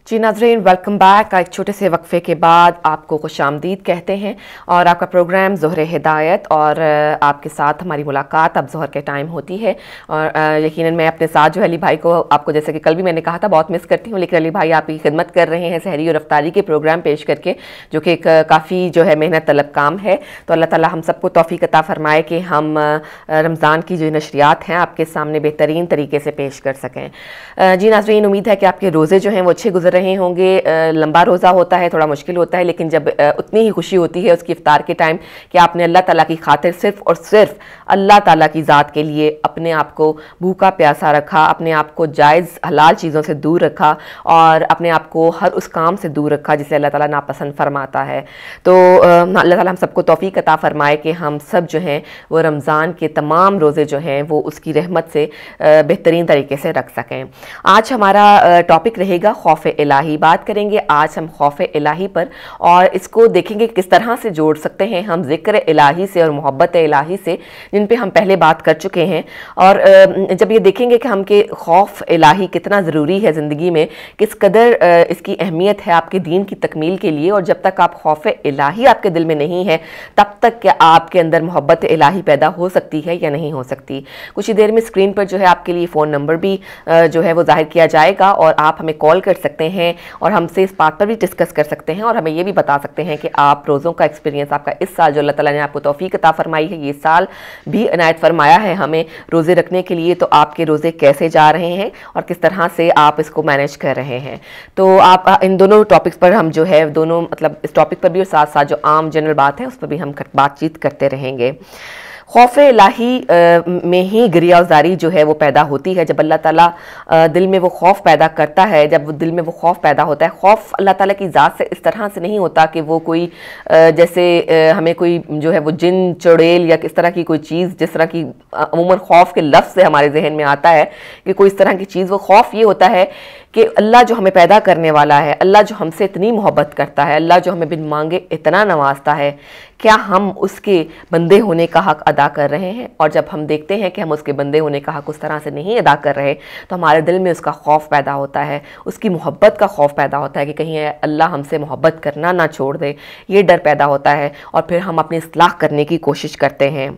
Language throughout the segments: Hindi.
जी नाज़रीन, वेलकम बैक। एक छोटे से वक्फे के बाद आपको खुशामदीद कहते हैं और आपका प्रोग्राम ज़ोहर हिदायत और आपके साथ हमारी मुलाकात अब ज़ोहर के टाइम होती है। और यकीनन मैं अपने साथ जो अली भाई को आपको जैसे कि कल भी मैंने कहा था बहुत मिस करती हूँ, लेकिन अली भाई आपकी खिदमत कर रहे हैं सहरी और अफ्तारी के प्रोग्राम पेश करके, जो कि एक काफ़ी जो है मेहनत तलब काम है। तो अल्लाह ताला हम सबको तौफीक अता फ़रमाए कि हम रमज़ान की जो नशरियात हैं आपके सामने बेहतरीन तरीके से पेश कर सकें। जी नाज़रीन, उम्मीद है कि आपके रोज़े जो हैं वो अच्छे गुजर रहे होंगे। लंबा रोज़ा होता है, थोड़ा मुश्किल होता है, लेकिन जब उतनी ही खुशी होती है उसकी इफ्तार के टाइम कि आपने अल्लाह ताला की खातिर सिर्फ़ और सिर्फ अल्लाह ताला की ज़ात के लिए अपने आप को भूखा प्यासा रखा, अपने आप को जायज़ हलाल चीज़ों से दूर रखा और अपने आप को हर उस काम से दूर रखा जिसे अल्लाह ताला नापसंद फरमाता है। तो अल्लाह ताला हम सबको तौफीक अता फ़रमाए कि हम सब जो हैं वो रमज़ान के तमाम रोज़े जो हैं वो उसकी रहमत से बेहतरीन तरीके से रख सकें। आज हमारा टॉपिक रहेगा खौफ इलाही। बात करेंगे आज हम खौफ इलाही पर और इसको देखेंगे किस तरह से जोड़ सकते हैं हम ज़िक्र इलाही से और मोहब्बत इलाही से, जिन पे हम पहले बात कर चुके हैं। और जब ये देखेंगे कि हम के खौफ इलाही कितना ज़रूरी है ज़िंदगी में, किस कदर इसकी अहमियत है आपके दीन की तकमील के लिए, और जब तक आप खौफ इलाही आपके दिल में नहीं है तब तक क्या आपके अंदर मोहब्बत इलाही पैदा हो सकती है या नहीं हो सकती। कुछ ही देर में स्क्रीन पर जो है आपके लिए फ़ोन नंबर भी जो है वो जाहिर किया जाएगा और आप हमें कॉल कर सकते हैं और हमसे इस बात पर भी डिस्कस कर सकते हैं और हमें ये भी बता सकते हैं कि आप रोज़ों का एक्सपीरियंस आपका इस साल जो अल्लाह ताला ने आपको तौफीक अता फरमाई है, ये साल भी इनायत फरमाया है हमें रोज़े रखने के लिए, तो आपके रोज़े कैसे जा रहे हैं और किस तरह से आप इसको मैनेज कर रहे हैं। तो आप इन दोनों टॉपिक्स पर हम जो है दोनों मतलब इस टॉपिक पर भी और साथ साथ जो आम जनरल बात है उस पर भी हम बातचीत करते रहेंगे। खौफ इलाही में ही गिरियाज़ारी जो है वो पैदा होती है। जब अल्लाह ताला दिल में वो खौफ पैदा करता है, जब वो दिल में वो खौफ पैदा होता है, खौफ अल्लाह ताला की ज़ात से इस तरह से नहीं होता कि वो कोई जैसे हमें कोई जो है वो जिन चुड़ैल या किस तरह की कोई चीज़, जिस तरह की अमूमन खौफ के लफ्ज़ से हमारे जहन में आता है कि कोई इस तरह की चीज़। वो खौफ ये होता है कि अल्लाह जो हमें पैदा करने वाला है, अल्लाह जो हमसे इतनी मोहब्बत करता है, अल्लाह जो हमें बिन मांगे इतना नवाजता है, क्या हम उसके बंदे होने का हक़ अदा कर रहे हैं। और जब हम देखते हैं कि हम उसके बंदे होने का हक़ उस तरह से नहीं अदा कर रहे तो हमारे दिल में उसका खौफ पैदा होता है, उसकी मोहब्बत का खौफ पैदा होता है कि कहीं अल्लाह हमसे मोहब्बत करना ना छोड़ दे, ये डर पैदा होता है और फिर हम अपनी इस्लाह करने की कोशिश करते हैं।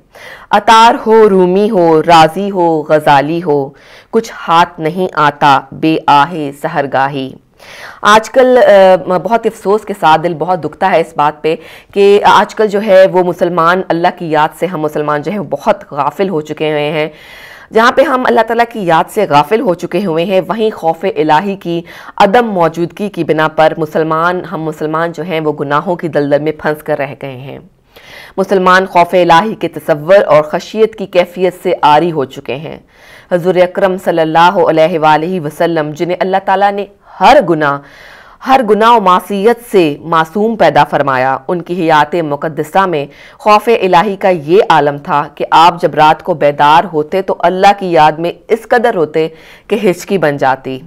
अतार हो, रूमी हो, राज़ी हो, गज़ाली हो, कुछ हाथ नहीं आता बेआहे सहरगाही। आजकल बहुत अफसोस के साथ दिल बहुत दुखता है इस बात पे कि आजकल जो है वो मुसलमान अल्लाह की याद से हम मुसलमान जो है बहुत गाफिल हो चुके हुए हैं। जहाँ पे हम अल्लाह ताला की याद से गाफिल हो चुके हुए हैं, वहीं खौफ इलाही की अदम मौजूदगी की बिना पर हम मुसलमान जो हैं वो गुनाहों की दलदल में फंस कर रह गए हैं। मुसलमान खौफ इलाही के तसव्वुर और खशियत की कैफियत से आरी हो चुके हैं। हज़ूर अकरम सल्लल्लाहु अलैहि वसल्लम, जिन्हें अल्लाह ताला ने हर गुनाह और मासियत से मासूम पैदा फरमाया, उनकी हयात मुक़द्दसा में खौफ इलाही का ये आलम था कि आप जब रात को बेदार होते तो अल्लाह की याद में इस कदर होते कि हिचकी बन जाती।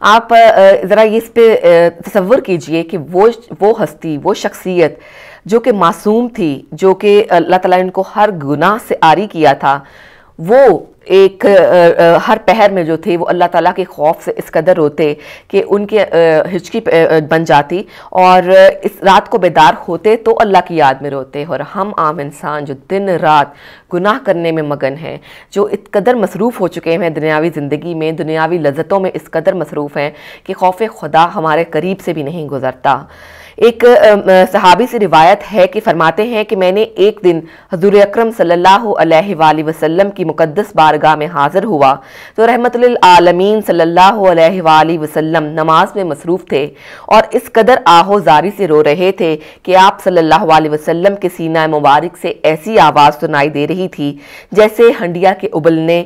आप ज़रा इस पे तसव्वुर कीजिए कि वो हस्ती, वो शख्सियत जो कि मासूम थी, जो कि अल्लाह ताला ने उनको हर गुनाह से आरी किया था, वो एक हर पहर में जो थे वो अल्लाह ताला के खौफ से इस कदर रोते कि उनके हिचकी बन जाती और इस रात को बेदार होते तो अल्लाह की याद में रोते। और हम आम इंसान जो दिन रात गुनाह करने में मगन हैं, जो इस कदर मसरूफ़ हो चुके हैं दुनियावी ज़िंदगी में, दुनियावी लज़्ज़तों में इस कदर मसरूफ़ हैं कि खौफ खुदा हमारे करीब से भी नहीं गुज़रता। एक सहाबी से रिवायत है कि फरमाते हैं कि मैंने एक दिन हज़ूर अकरम सल्लल्लाहु अलैहि वसल्लम की मुक़द्दस बारगाह में हाज़िर हुआ तो रहमतुल आलमीन सल्लल्लाहु अलैहि वसल्लम नमाज में मसरूफ़ थे और इस कदर आहोज़ारी से रो रहे थे कि आप सल्लल्लाहु अलैहि वसल्लम के सीना मुबारक से ऐसी आवाज़ सुनाई दे रही थी जैसे हंडिया के उबलने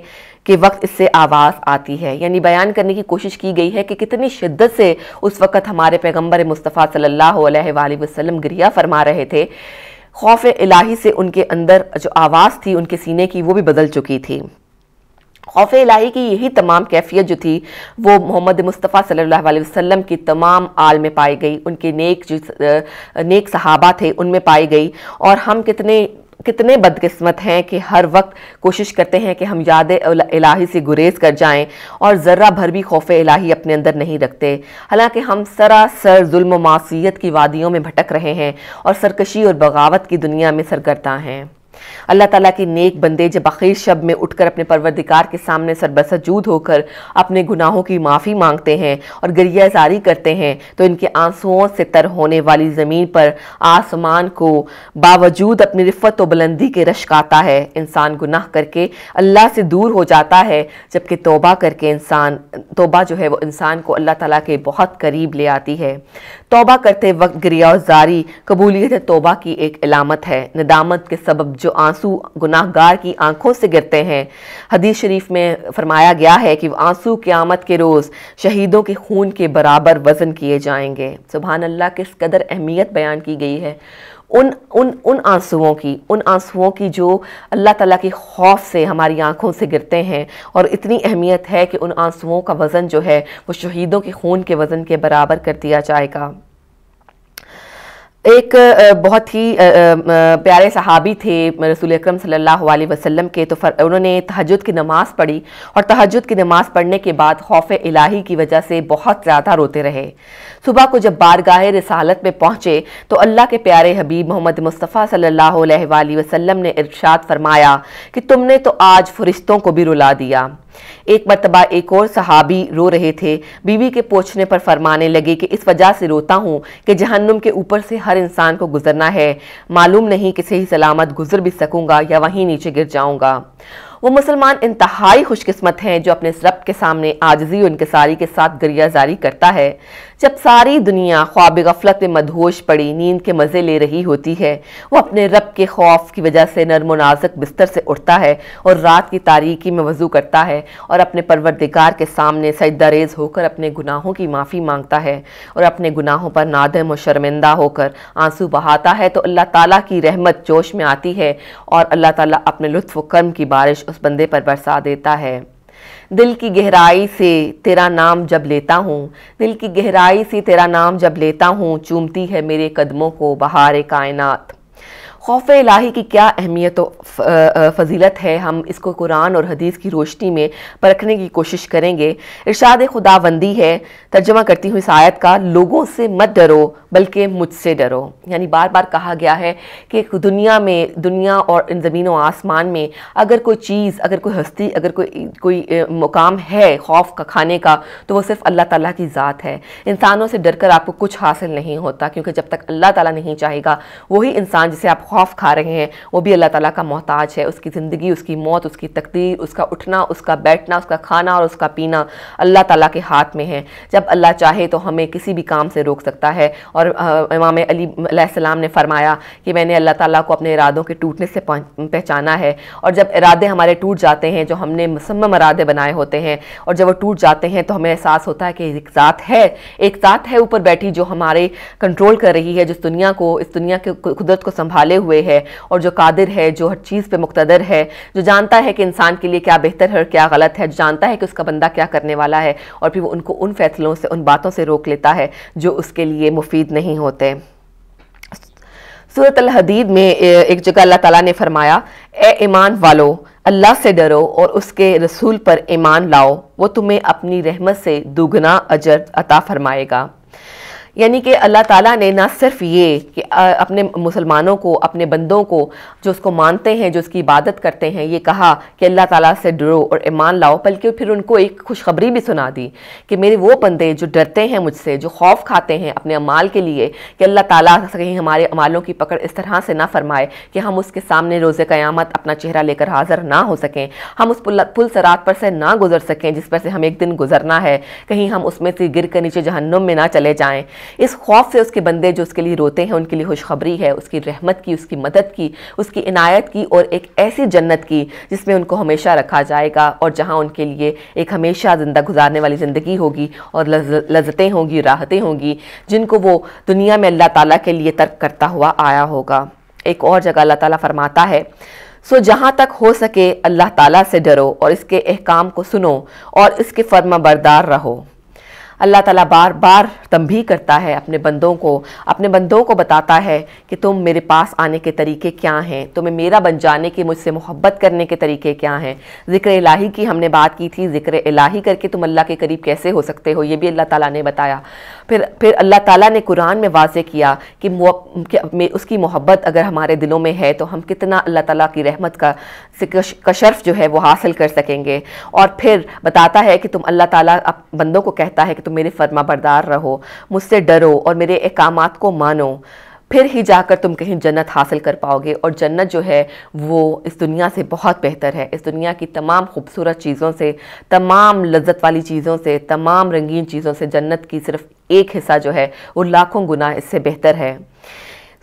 के वक्त इससे आवाज़ आती है। यानी बयान करने की कोशिश की गई है कि कितनी शिद्दत से उस वक़्त हमारे पैगंबर मुस्तफ़ा सल्लल्लाहु अलैहि वसल्लम गिरिया फरमा रहे थे। खौफ इलाही से उनके अंदर जो आवाज़ थी उनके सीने की वो भी बदल चुकी थी। खौफ इलाही की यही तमाम कैफियत जो थी वो मोहम्मद मुस्तफ़ा सल्लल्लाहु अलैहि वसल्लम की तमाम आल में पाई गई, उनके नेक सहाबा थे उनमें पाई गई। और हम कितने कितने बदकिस्मत हैं कि हर वक्त कोशिश करते हैं कि हम याद इलाही से गुरेज कर जाएं और ज़र्रा भर भी खौफ इलाही अपने अंदर नहीं रखते। हालांकि हम सरासर जुल्म व मासियत की वादियों में भटक रहे हैं और सरकशी और बगावत की दुनिया में सरगर्दा हैं। अल्लाह ताला के नेक बंदे जब आखिर शब में उठकर अपने परवरदिगार के सामने सरबसजूद होकर अपने गुनाहों की माफ़ी मांगते हैं और गरिया जारी करते हैं तो इनके आंसुओं से तर होने वाली ज़मीन पर आसमान को बावजूद अपनी रिफ़त व बुलंदी के रश्क आता है। इंसान गुनाह करके अल्लाह से दूर हो जाता है, जबकि तौबा करके तौबा जो है वो इंसान को अल्लाह ताला के बहुत करीब ले आती है। तौबा करते वक्त गरिया जारी कबूलियत तौबा की एक अलामत है। नदामत के सबब जो आंसू गुनाहगार की आंखों से गिरते हैं, हदीस शरीफ में फरमाया गया है कि आंसू क़यामत के रोज़ शहीदों के खून के बराबर वज़न किए जाएंगे। सुभान अल्लाह, किस कदर अहमियत बयान की गई है उन आंसुओं की जो अल्लाह ताला के खौफ से हमारी आंखों से गिरते हैं, और इतनी अहमियत है कि उन आंसुओं का वज़न जो है वो शहीदों के खून के वज़न के बराबर कर दिया जाएगा। एक बहुत ही प्यारे सहाबी थे रसूल अकरम सल्लल्लाहु अलैहि वसल्लम के, तो उन्होंने तहज्जुद की नमाज़ पढ़ी और तहज्जुद की नमाज़ पढ़ने के बाद खौफ इलाही की वजह से बहुत ज़्यादा रोते रहे। सुबह को जब बारगाह रिसालत में पहुँचे तो अल्लाह के प्यारे हबीब मोहम्मद मुस्तफ़ा सल्लल्लाहु अलैहि वसल्लम ने इरशाद फरमाया कि तुमने तो आज फरिश्तों को भी रुला दिया। एक मरतबा एक और सहाबी रो रहे थे, बीवी के पूछने पर फरमाने लगे कि इस वजह से रोता हूँ कि जहन्नुम के ऊपर से हर इंसान को गुजरना है, मालूम नहीं कि सही सलामत गुजर भी सकूंगा या वहीं नीचे गिर जाऊंगा। वो मुसलमान इंतहाई खुशकिस्मत हैं जो अपने रब के सामने आजिज़ी और इनकिसारी के साथ गरिया जारी करता है। जब सारी दुनिया ख्वाब गफलत में मदहोश पड़ी नींद के मज़े ले रही होती है, वो अपने रब के खौफ की वजह से नर्म नाजुक बिस्तर से उठता है और रात की तारीकी में वज़ू करता है और अपने परवरदिगार के सामने सजदारेज़ होकर अपने गुनाहों की माफ़ी मांगता है और अपने गुनाहों पर नादम और शर्मिंदा होकर आंसू बहाता है, तो अल्लाह ताला की रहमत जोश में आती है और अल्लाह ताला अपने लुत्फ़ व करम की बारिश उस बंदे पर बरसा देता है। दिल की गहराई से तेरा नाम जब लेता हूँ, दिल की गहराई से तेरा नाम जब लेता हूँ, चूमती है मेरे कदमों को बहार कायनात। खौफ इलाही की क्या अहमियत व फजीलत है, हम इसको कुरान और हदीस की रोशनी में परखने की कोशिश करेंगे। इरशाद खुदाबंदी है, तर्जमा करती हूँ इस आयत का, लोगों से मत डरो बल्कि मुझसे डरो। यानी बार बार कहा गया है कि दुनिया और इन ज़मीन व आसमान में अगर कोई चीज़, अगर कोई हस्ती, अगर कोई मुकाम है खौफ का खाने का, तो वो सिर्फ अल्लाह ताला की ज़ात है। इंसानों से डरकर आपको कुछ हासिल नहीं होता, क्योंकि जब तक अल्लाह ताला नहीं चाहेगा, वही इंसान जिसे आप खौफ खा रहे हैं वो भी अल्लाह ताला का मोहताज है। उसकी ज़िंदगी, उसकी मौत, उसकी तकदीर, उसका उठना, उसका बैठना, उसका खाना और उसका पीना अल्लाह ताला के हाथ में है। जब अल्लाह चाहे तो हमें किसी भी काम से रोक सकता है। और इमाम अली अलैहिस्सलाम ने फरमाया कि मैंने अल्लाह ताला को अपने इरादों के टूटने से पहचाना है, और जब इरादे हमारे टूट जाते हैं, जो हमने मुसम्मम इरादे बनाए होते हैं, और जब वो टूट जाते हैं तो हमें एहसास होता है कि एक ज़ात है ऊपर बैठी जो हमारे कंट्रोल कर रही है, जिस दुनिया को, इस दुनिया के कुदरत को संभाले हुए है, और जो कादिर है, जो हर चीज़ पे मुक़तदर है, जो जानता है कि इंसान के लिए क्या बेहतर है और क्या गलत है, जो जानता है कि उसका बंदा क्या करने वाला है, और फिर वो उनको उन फैसलों से, उन बातों से रोक लेता है जो उसके लिए मुफीद नहीं होते। सूरत अल हदीद में एक जगह अल्लाह ताला ने फरमाया, ए ईमान वालो, अल्लाह से डरो और उसके रसूल पर ईमान लाओ, वो तुम्हें अपनी रहमत से दुगना अजर अता फरमाएगा। यानी कि अल्लाह ताला ने ना सिर्फ ये कि अपने मुसलमानों को, अपने बंदों को जो उसको मानते हैं, जो उसकी इबादत करते हैं, ये कहा कि अल्लाह ताला से डरो और ईमान लाओ, बल्कि फिर उनको एक खुशखबरी भी सुना दी कि मेरे वो बंदे जो डरते हैं मुझसे, जो खौफ खाते हैं अपने अमाल के लिए, कि अल्लाह ताला कहीं हमारे अमालों की पकड़ इस तरह से ना फरमाए कि हम उसके सामने रोज़े क़यामत अपना चेहरा लेकर हाज़िर ना हो सकें, हम उस पुल सरात पर से ना गुजर सकें जिस पर से हम एक दिन गुजरना है, कहीं हम उसमें से गिर कर नीचे जहन्नुम में ना चले जाएँ। इस खौफ से उसके बंदे जो उसके लिए रोते हैं, उनके लिए खुशखबरी है उसकी रहमत की, उसकी मदद की, उसकी इनायत की, और एक ऐसी जन्नत की जिसमें उनको हमेशा रखा जाएगा, और जहां उनके लिए एक हमेशा ज़िंदा गुजारने वाली ज़िंदगी होगी और लज़्ज़तें होंगी, राहतें होंगी, जिनको वो दुनिया में अल्लाह ताला के लिए तर्क करता हुआ आया होगा। एक और जगह अल्लाह ताला फरमाता है, सो जहाँ तक हो सके अल्लाह ताला से डरो और इसके अहकाम को सुनो और इसके फर्माबरदार रहो। अल्लाह ताला बार बार तंबीह करता है अपने बंदों को बताता है कि तुम मेरे पास आने के तरीके क्या हैं, तुम्हें मेरा बन जाने के, मुझसे मोहब्बत करने के तरीके क्या हैं। ज़िक्र इलाही की हमने बात की थी, ज़िक्र इलाही करके तुम अल्लाह के करीब कैसे हो सकते हो, ये भी अल्लाह ताला ने बताया। फिर अल्लाह ताला ने कुरान में वाज़े किया कि उसकी मोहब्बत अगर हमारे दिलों में है तो हम कितना अल्लाह ताला की रहमत का शर्फ जो है वो हासिल कर सकेंगे। और फिर बताता है कि तुम अल्लाह ताला बंदों को कहता है कि तुम मेरे फर्माबरदार रहो, मुझसे डरो और मेरे अहकामात को मानो, फिर ही जाकर तुम कहीं जन्नत हासिल कर पाओगे। और जन्नत जो है वो इस दुनिया से बहुत बेहतर है। इस दुनिया की तमाम खूबसूरत चीज़ों से, तमाम लज्जत वाली चीज़ों से, तमाम रंगीन चीज़ों से जन्नत की सिर्फ एक हिस्सा जो है वो लाखों गुना इससे बेहतर है।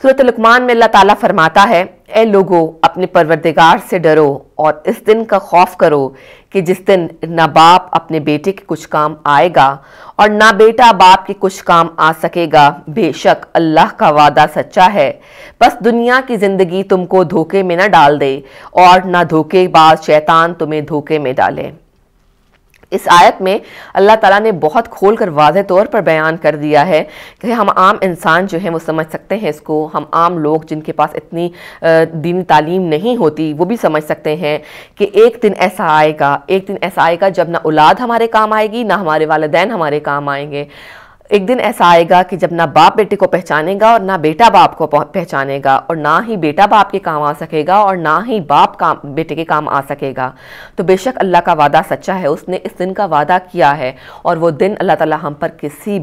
सूरत लुक़मान में अल्लाह ताला फरमाता है, ए लोगो अपने परवरदिगार से डरो और इस दिन का खौफ करो कि जिस दिन ना बाप अपने बेटे के कुछ काम आएगा और ना बेटा बाप के कुछ काम आ सकेगा। बेशक अल्लाह का वादा सच्चा है। बस दुनिया की ज़िंदगी तुमको धोखे में न डाल दे और ना धोखेबाज शैतान तुम्हें धोखे में डाले। इस आयत में अल्लाह ताला ने बहुत खोलकर वाज़ेह तौर पर बयान कर दिया है कि हम आम इंसान जो है वो समझ सकते हैं इसको। हम आम लोग जिनके पास इतनी दीनी तालीम नहीं होती वो भी समझ सकते हैं कि एक दिन ऐसा आएगा जब ना औलाद हमारे काम आएगी, ना हमारे वालिदैन हमारे काम आएंगे। एक दिन ऐसा आएगा कि जब ना बाप बेटे को पहचानेगा और ना बेटा बाप को पहचानेगा, और ना ही बेटा बाप के काम आ सकेगा और ना ही बाप बेटे के काम आ सकेगा। तो बेशक अल्लाह का वादा सच्चा है, उसने इस दिन का वादा किया है और वो दिन अल्लाह ताला हम पर किसी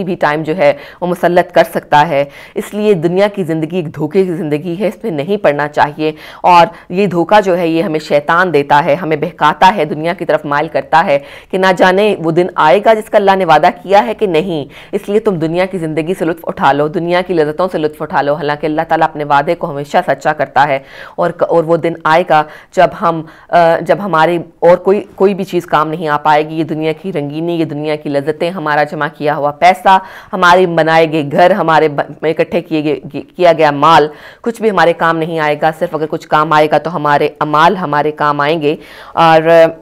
भी टाइम जो है वो मुसल्लत कर सकता है। इसलिए दुनिया की ज़िंदगी एक धोखे की ज़िंदगी है, इसमें नहीं पड़ना चाहिए। और ये धोखा जो है ये हमें शैतान देता है, हमें बहकाता है, दुनिया की तरफ माइल करता है कि ना जाने वो दिन आएगा जिसका अल्लाह ने वादा किया है कि नहीं। इसलिए तुम दुनिया की ज़िंदगी से लुत्फ़ उठा लो, दुनिया की लज़्ज़तों से लुत्फ़ उठा लो। हालांकि अल्लाह ताला अपने वादे को हमेशा सच्चा करता है और वो दिन आएगा जब हमारी और कोई भी चीज़ काम नहीं आ पाएगी। ये दुनिया की रंगीनी, ये दुनिया की लज़्ज़तें, हमारा जमा किया हुआ पैसा, हमारे बनाए गए घर, हमारे इकट्ठे किया गया माल, कुछ भी हमारे काम नहीं आएगा। सिर्फ अगर कुछ काम आएगा तो हमारे अमाल हमारे काम आएंगे। और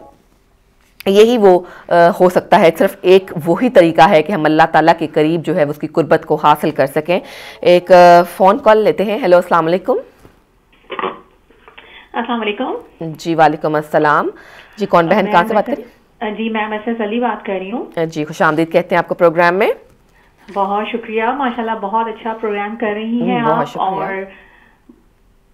यही वो हो सकता है, सिर्फ एक वही तरीका है कि हम अल्लाह ताला के करीब जो है उसकी कुर्बत को हासिल कर सकें। एक फ़ोन कॉल लेते हैं। हेलो, अस्सलाम वालेकुम। अस्सलाम वालेकुम। जी वालेकुम अस्सलाम। जी कौन बहन, कहाँ से बात करें? जी मैं मैसेज अली बात कर रही हूँ। जी खुशामदीद कहते हैं आपको प्रोग्राम में। बहुत शुक्रिया, माशाल्लाह बहुत अच्छा प्रोग्राम कर रही हैं आप। और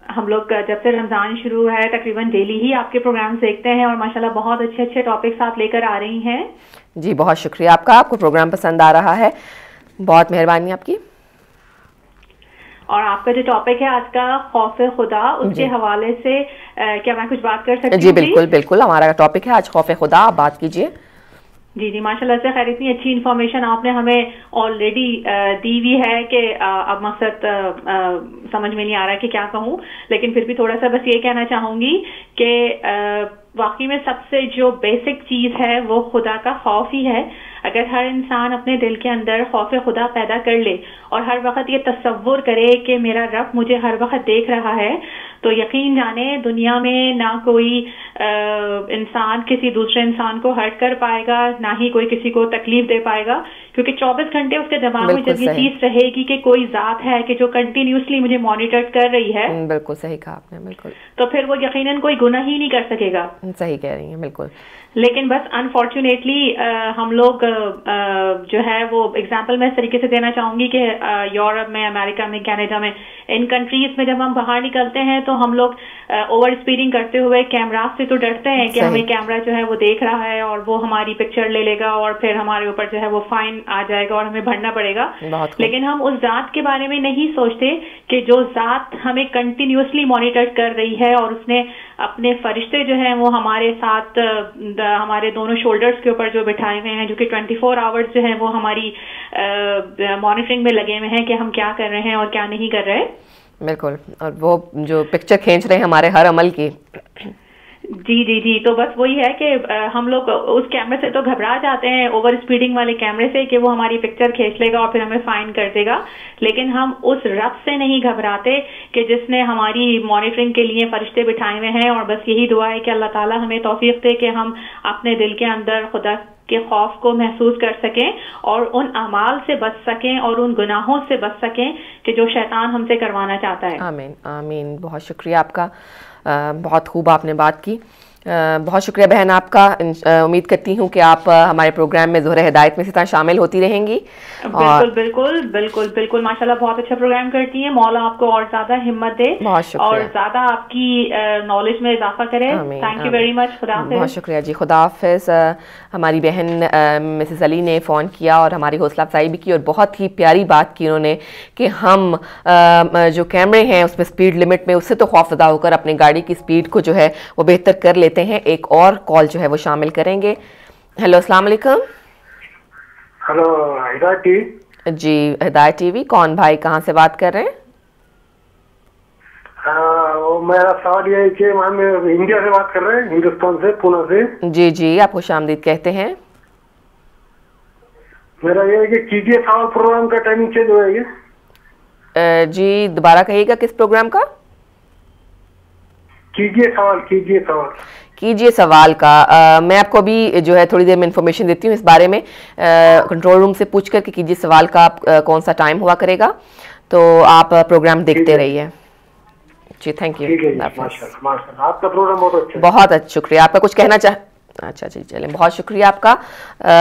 हम लोग जब से रमज़ान शुरू है तकरीबन डेली ही आपके प्रोग्राम्स देखते हैं और माशाल्लाह बहुत अच्छे अच्छे टॉपिक्स आप लेकर आ रही हैं। जी बहुत शुक्रिया आपका, आपको प्रोग्राम पसंद आ रहा है, बहुत मेहरबानी आपकी। और आपका जो टॉपिक है आज का खौफ खुदा, उसके हवाले से क्या मैं कुछ बात कर सकती हूँ? जी बिल्कुल बिल्कुल, हमारा टॉपिक है आज खौफ खुदा, आप बात कीजिए। जी जी माशाल्लाह से। खैर इतनी अच्छी इन्फॉर्मेशन आपने हमें ऑलरेडी दी हुई है कि अब मकसद समझ में नहीं आ रहा है कि क्या कहूँ, लेकिन फिर भी थोड़ा सा बस ये कहना चाहूँगी कि वाकई में सबसे जो बेसिक चीज़ है वो खुदा का खौफ ही है। अगर हर इंसान अपने दिल के अंदर खौफ खुदा पैदा कर ले और हर वक्त ये तसव्वुर करे कि मेरा रब मुझे हर वक्त देख रहा है, तो यकीन जाने दुनिया में ना कोई इंसान किसी दूसरे इंसान को हर्ट कर पाएगा, ना ही कोई किसी को तकलीफ दे पाएगा, क्योंकि 24 घंटे उसके दिमाग में जब ये चीज रहेगी कि कोई जात है कि जो कंटिन्यूसली मुझे मॉनिटर कर रही है। बिल्कुल सही कहा आपने, बिल्कुल। तो फिर वो यकीनन कोई गुनाह ही नहीं कर सकेगा। सही कह रही हैं, बिल्कुल। लेकिन बस अनफॉर्चुनेटली हम लोग जो है वो एग्जाम्पल मैं इस तरीके से देना चाहूंगी कि यूरोप में, अमेरिका में, कनाडा में, इन कंट्रीज में जब हम बाहर निकलते हैं तो हम लोग ओवर स्पीडिंग करते हुए कैमरा से तो डरते हैं कि हमें कैमरा जो है वो देख रहा है और वो हमारी पिक्चर ले लेगा और फिर हमारे ऊपर जो है वो फाइन आ जाएगा और हमें भरना पड़ेगा। लेकिन हम उस जात के बारे में नहीं सोचते कि जो जात हमें कंटिन्यूसली मॉनिटर कर रही है और उसने अपने फरिश्ते जो हैं वो हमारे साथ हमारे दोनों शोल्डर्स के ऊपर जो बिठाए हुए हैं, जो कि 24 आवर्स जो हैं वो हमारी मॉनिटरिंग में लगे हुए हैं कि हम क्या कर रहे हैं और क्या नहीं कर रहे। बिल्कुल, और वो जो पिक्चर खींच रहे हैं हमारे हर अमल की। जी जी जी, तो बस वही है कि हम लोग उस कैमरे से तो घबरा जाते हैं, ओवर स्पीडिंग वाले कैमरे से, कि वो हमारी पिक्चर खींच लेगा और फिर हमें फाइन कर देगा। लेकिन हम उस रब से नहीं घबराते कि जिसने हमारी मॉनिटरिंग के लिए फरिश्ते बिठाए हुए हैं। और बस यही दुआ है कि अल्लाह ताला हमें तौफीक दे कि हम अपने दिल के अंदर खुदा के खौफ को महसूस कर सकें और उन अमाल से बच सकें और उन गुनाहों से बच सकें कि जो शैतान हमसे करवाना चाहता है। आमीन आमीन। बहुत शुक्रिया आपका, बहुत खूब आपने बात की। बहुत शुक्रिया बहन आपका। उम्मीद करती हूँ कि आप हमारे प्रोग्राम में ज़ोहरे हिदायत में इसी तरह शामिल होती रहेंगी। बिल्कुल बिल्कुल बिल्कुल बिल्कुल, माशाल्लाह बहुत अच्छा प्रोग्राम करती हैं। मौला आपको और ज्यादा हिम्मत दे, बहुत शुक्रिया, और ज्यादा आपकी नॉलेज में इजाफा करे। Thank you very much. खुदा हाफिज़। बहुत शुक्रिया जी, खुदा हाफिज़। हमारी बहन मिसेस अली ने फ़ोन किया और हमारी हौसला अफजाई भी की और बहुत ही प्यारी बात की उन्होंने कि हम जो कैमरे हैं उसमें स्पीड लिमिट में उससे तो खौफज़दा होकर अपनी गाड़ी की स्पीड को जो है वो बेहतर कर लेते हैं। एक और कॉल जो है वो शामिल करेंगे। हेलो, अस्सलाम वालेकुम। हेलो, हिदायत टीवी। जी, हिदायत टीवी। कौन भाई, कहाँ से बात कर रहे हैं? मेरा सवाल ये है कि हम इंडिया से बात कर रहे हैं, हिंदुस्तान से, पुणे से। जी जी, आप खुशामदीद कहते हैं। मेरा ये है कि कीजिए सवाल प्रोग्राम का टाइमिंग चेंज हो जाएगा। जी, दोबारा कहिएगा किस प्रोग्राम का? कीजिए सवाल, कीजिए सवाल। कीजिए सवाल का। मैं आपको अभी जो है थोड़ी देर में इंफॉर्मेशन देती हूँ इस बारे में। कंट्रोल रूम से पूछ कर कि कीजिए सवाल का आप कौन सा टाइम हुआ करेगा, तो आप प्रोग्राम देखते रहिए। जी, थैंक यू। माशाल्लाह, आपका प्रोग्राम बहुत अच्छा है। बहुत शुक्रिया। आपका कुछ कहना चाह अच्छा जी, चलें, बहुत शुक्रिया आपका।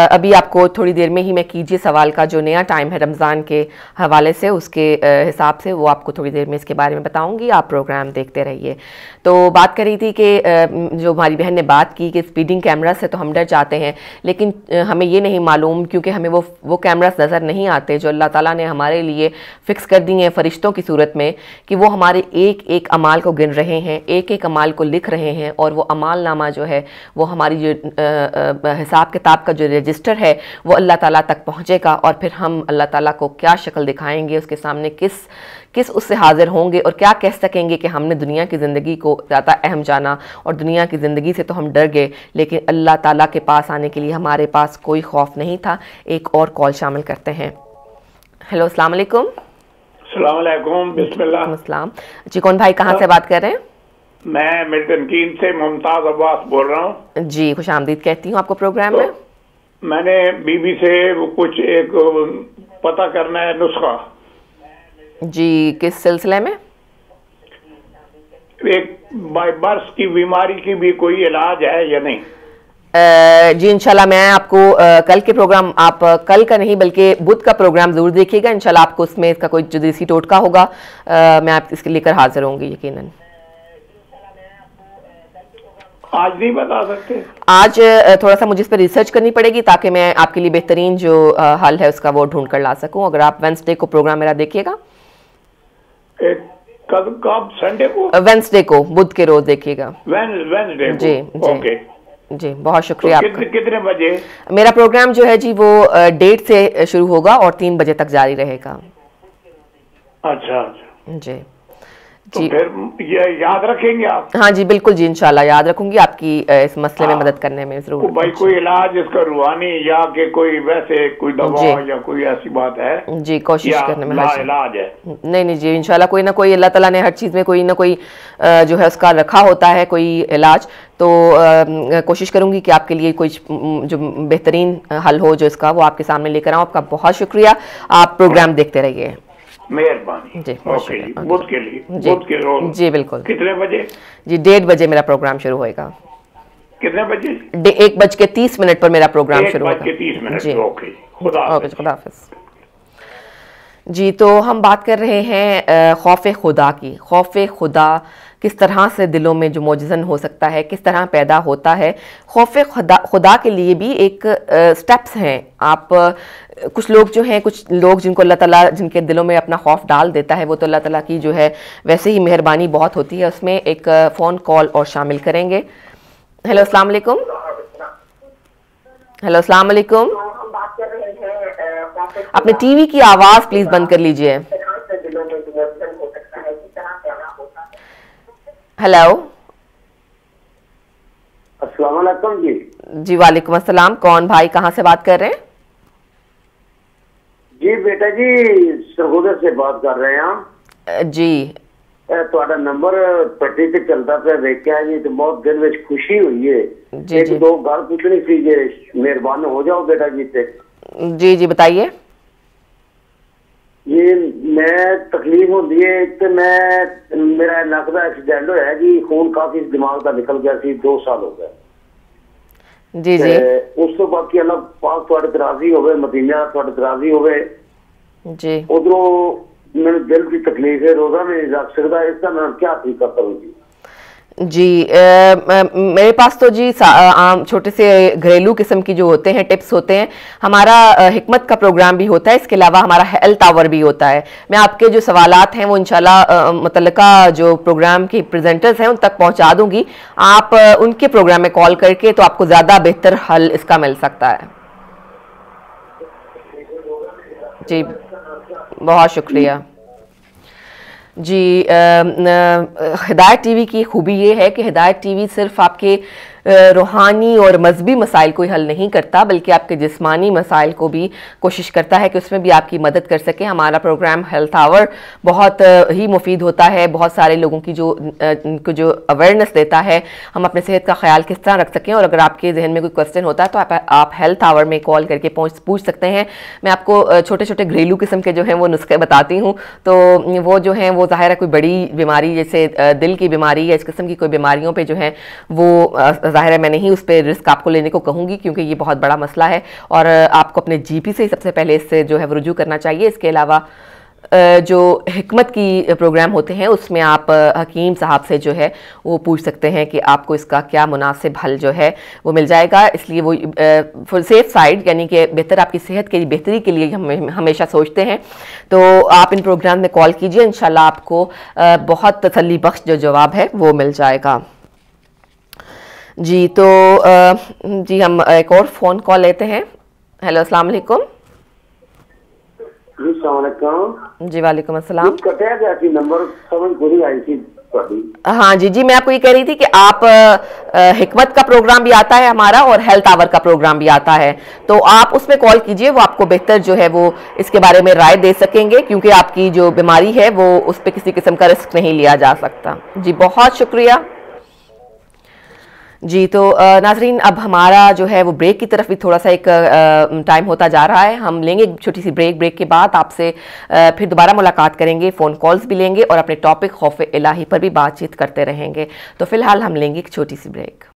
अभी आपको थोड़ी देर में ही मैं कीजिए सवाल का जो नया टाइम है रमज़ान के हवाले से, उसके हिसाब से वो आपको थोड़ी देर में इसके बारे में बताऊंगी। आप प्रोग्राम देखते रहिए। तो बात कर रही थी कि जो हमारी बहन ने बात की कि स्पीडिंग कैमरा से तो हम डर जाते हैं, लेकिन हमें ये नहीं मालूम, क्योंकि हमें वो कैमरास नज़र नहीं आते जो अल्लाह ताला ने हमारे लिए फ़िक्स कर दिए हैं फ़रिश्तों की सूरत में, कि वो हमारे एक एक अमाल को गिन रहे हैं, एक एक अमाल को लिख रहे हैं। और वो अमाल नामा जो है वो हमारी हिसाब किताब का जो रजिस्टर है वो अल्लाह ताला तक पहुँचेगा, और फिर हम अल्लाह ताला को क्या शक्ल दिखाएंगे, उसके सामने किस उससे हाजिर होंगे और क्या कह सकेंगे कि हमने दुनिया की ज़िंदगी को ज़्यादा अहम जाना और दुनिया की ज़िंदगी से तो हम डर गए, लेकिन अल्लाह ताला के पास आने के लिए हमारे पास कोई खौफ नहीं था। एक और कॉल शामिल करते हैं। हेलो, अस्सलाम वालेकुम। अस्सलाम वालेकुम, बिस्मिल्लाह। अस्सलाम जी, कौन भाई, कहाँ से बात कर रहे हैं? मैं मिल्टन कीन से मुमताज अब्बास बोल रहा हूँ। जी, खुशामदीद कहती हूँ आपको प्रोग्राम में। मैंने बीबी से कुछ एक पता करना है नुस्खा। जी, किस सिलसिले में? एक बाय बर्थ की बीमारी की भी कोई इलाज है या नहीं? जी इंशाल्लाह मैं आपको कल के प्रोग्राम, आप कल का नहीं बल्कि बुध का प्रोग्राम जरूर देखिएगा। इंशाल्लाह आपको उसमें इसका कोई जो देसी टोटका होगा मैं आप इसके लेकर हाजिर होंगी यकीनन। आज नहीं बता सकते? आज थोड़ा सा मुझे इस पर रिसर्च करनी पड़ेगी ताकि मैं आपके लिए बेहतरीन जो हल है उसका वो ढूंढ कर ला सकूं। अगर आप वेंसडे को प्रोग्राम मेरा देखिएगा। कब? संडे को? वेंसडे को, बुध के रोज देखिएगा। वेंसडे को? जी ओके जी, बहुत शुक्रिया तो आपका। कितने बजे? मेरा प्रोग्राम जो है जी वो 1:30 से शुरू होगा और 3 बजे तक जारी रहेगा। अच्छा जी तो फिर ये याद रखेंगे आप? हाँ जी बिल्कुल जी, इंशाल्लाह याद रखूंगी। आपकी इस मसले में मदद करने में जरूर। भाई कोई इलाज इसका रूहानी या कि कोई वैसे कोई दवा या कोई ऐसी बात है? जी, कोशिश करने में इलाज है। नहीं जी, इंशाल्लाह कोई ना कोई, अल्लाह ताला ने हर चीज़ में कोई ना कोई जो है उसका रखा होता है कोई इलाज। तो कोशिश करूंगी कि आपके लिए कोई जो बेहतरीन हल हो जो इसका वो आपके सामने लेकर आऊँ। आपका बहुत शुक्रिया। आप प्रोग्राम देखते रहिए। मेहरबानी जी। ओके, बुध के लिए, बुध के रोज जी बिल्कुल। कितने बजे? जी 1:30 बजे मेरा प्रोग्राम शुरू होएगा। कितने बजे? 1:30 पर मेरा प्रोग्राम शुरू होगा। 1:30 जी, ओके, खुदा हाफिज़। जी, तो हम बात कर रहे हैं खौफ खुदा की। खौफ खुदा किस तरह से दिलों में जो मौजज़न हो सकता है, किस तरह पैदा होता है। खौफ खुदा के लिए भी एक स्टेप्स हैं। आप कुछ लोग जो हैं, कुछ लोग जिनको अल्लाह ताला जिनके दिलों में अपना खौफ डाल देता है, वो तो अल्लाह ताला की जो है वैसे ही मेहरबानी बहुत होती है। उसमें एक फ़ोन कॉल और शामिल करेंगे। हेलो, अस्सलाम वालेकुम। हेलो, अस्सलाम वालेकुम। अपने टीवी की आवाज़ प्लीज़ बंद कर लीजिए। हेलो वालेकुम जी। जी वालेकुम अस्सलाम। कौन भाई, कहाँ से बात कर रहे हैं? जी बेटा जी, सरगोदर से बात कर रहे हैं हम जी ਤੁਹਾਡਾ ਨੰਬਰ ਪੱਟੀ ਤੇ ਚੱਲਦਾ ਪਿਆ ਵੇਖਿਆ ਜੀ ਤੇ ਬਹੁਤ ਦਿਲ ਵਿੱਚ ਖੁਸ਼ੀ ਹੋਈ ਹੈ। जी एक जी दो ਗੱਲ ਪੁੱਛਣੀ ਸੀ ਜੇ ਮਿਹਰਬਾਨ ਹੋ ਜਾਓ बेटा जी ਤੇ। जी जी बताइए। ये मैं तकलीफ होती है तो मैं मेरा नक का एक्सीडेंट होया जी, खून काफी दिमाग का निकल गया सी, 2 साल हो गए। जी जी उस तो बाकी अल्लाह पाक थोड़े तराजी होवे, मदीना थोड़े तराजी होवे। जी उधरों मेरे दिल की तकलीफ है, रोजा नहीं रख सकता, इसका मैं क्या तरीका करूँ जी? जी मेरे पास तो जी आम छोटे से घरेलू किस्म की जो होते हैं टिप्स होते हैं। हमारा हिकमत का प्रोग्राम भी होता है, इसके अलावा हमारा हेल्थ आवर भी होता है। मैं आपके जो सवालात हैं वो इंशाल्लाह मुतल्लिका जो प्रोग्राम के प्रेजेंटर्स हैं उन तक पहुंचा दूंगी। आप उनके प्रोग्राम में कॉल करके तो आपको ज़्यादा बेहतर हल इसका मिल सकता है। जी बहुत शुक्रिया। जी हिदायत टीवी की खूबी ये है कि हिदायत टीवी सिर्फ आपके रूहानी और मजहबी मसाइल को हल नहीं करता, बल्कि आपके जिस्मानी मसाइल को भी कोशिश करता है कि उसमें भी आपकी मदद कर सके। हमारा प्रोग्राम हेल्थ आवर बहुत ही मुफीद होता है, बहुत सारे लोगों की जो अवेयरनेस देता है हम अपने सेहत का ख्याल किस तरह रख सकें। और अगर आपके जहन में कोई क्वेश्चन होता है तो आप हेल्थ आवर में कॉल करके पूछ सकते हैं। मैं आपको छोटे छोटे घरेलू किस्म के जो हैं वो नुस्खे बताती हूँ, तो वो जो हैं वो ज़ाहिर है कोई बड़ी बीमारी जैसे दिल की बीमारी या इस किस्म की कोई बीमारियों पर जो है वो ज़ाहिर है मैं नहीं उस पर रिस्क आपको लेने को कहूँगी, क्योंकि ये बहुत बड़ा मसला है और आपको अपने जीपी से ही सबसे पहले इससे जो है वो रुजू करना चाहिए। इसके अलावा जो हिकमत की प्रोग्राम होते हैं उसमें आप हकीम साहब से जो है वो पूछ सकते हैं कि आपको इसका क्या मुनासिब हल जो है वो मिल जाएगा। इसलिए वो फुल सेफ साइड यानी कि बेहतर आपकी सेहत के बेहतरी के लिए हम हमेशा सोचते हैं। तो आप इन प्रोग्राम में कॉल कीजिए, इंशाल्लाह आपको बहुत तसल्ली बख्श जो जवाब है वो मिल जाएगा। जी तो जी हम एक और फ़ोन कॉल लेते हैं। हेलो अस्सलाम वालेकुम। जी अस्सलाम वालेकुम। जी वालेकुम अस्सलाम। कटिया गया थी नंबर, समझ पूरी आई थी। हाँ जी जी मैं आपको ये कह रही थी कि आप हिकमत का प्रोग्राम भी आता है हमारा और हेल्थ आवर का प्रोग्राम भी आता है, तो आप उसमें कॉल कीजिए, वो आपको बेहतर जो है वो इसके बारे में राय दे सकेंगे, क्योंकि आपकी जो बीमारी है वो उस पर किसी किस्म का रिस्क नहीं लिया जा सकता। जी बहुत शुक्रिया। जी तो नाजरीन अब हमारा जो है वो ब्रेक की तरफ भी थोड़ा सा एक टाइम होता जा रहा है। हम लेंगे एक छोटी सी ब्रेक के बाद आपसे फिर दोबारा मुलाकात करेंगे, फ़ोन कॉल्स भी लेंगे और अपने टॉपिक खौफ इलाही पर भी बातचीत करते रहेंगे। तो फ़िलहाल हम लेंगे एक छोटी सी ब्रेक।